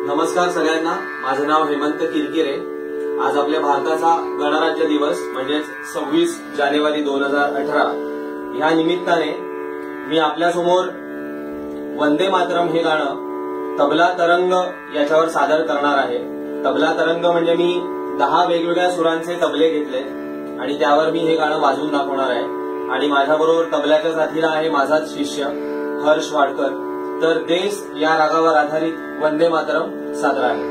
नमस्कार सगळ्यांना, माझं नाव हेमंत किरकिरे। आज आपल्या भारताचा गणराज्य दिवस म्हणजेच 26 जानेवारी 2018 या निमित्ताने मी आपल्यासमोर वंदे मातरम हे गाणं तबला तरंग याच्यावर सादर करणार आहे। तबला तरंग म्हणजे मी 10 वेगवेगळ्या सुरांचे तबले घेतले आणि त्यावर मी हे गाणं वाजवून दाखवणार आहे। आणि माझ्याबरोबर तबल्याच्या साथीला आहे माझाच शिष्य हर्ष वाडकर। तर देश या रागावर आधारित वंदे मातरम सादर आहे।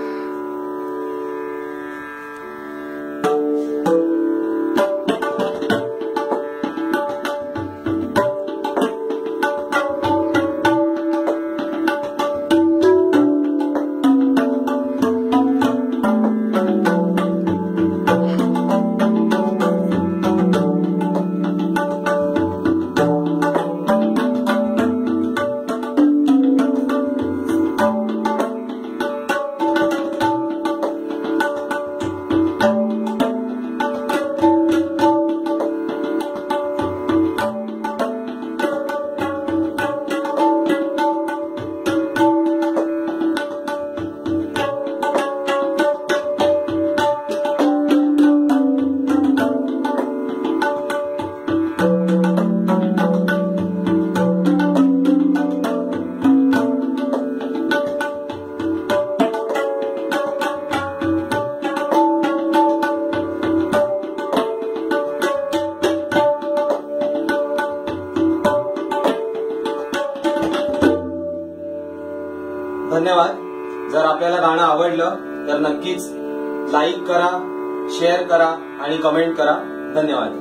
धन्यवाद। जर आपल्याला गाणं आवडलं तर नक्कीच लाईक करा, शेअर करा आणि कमेंट करा। धन्यवाद।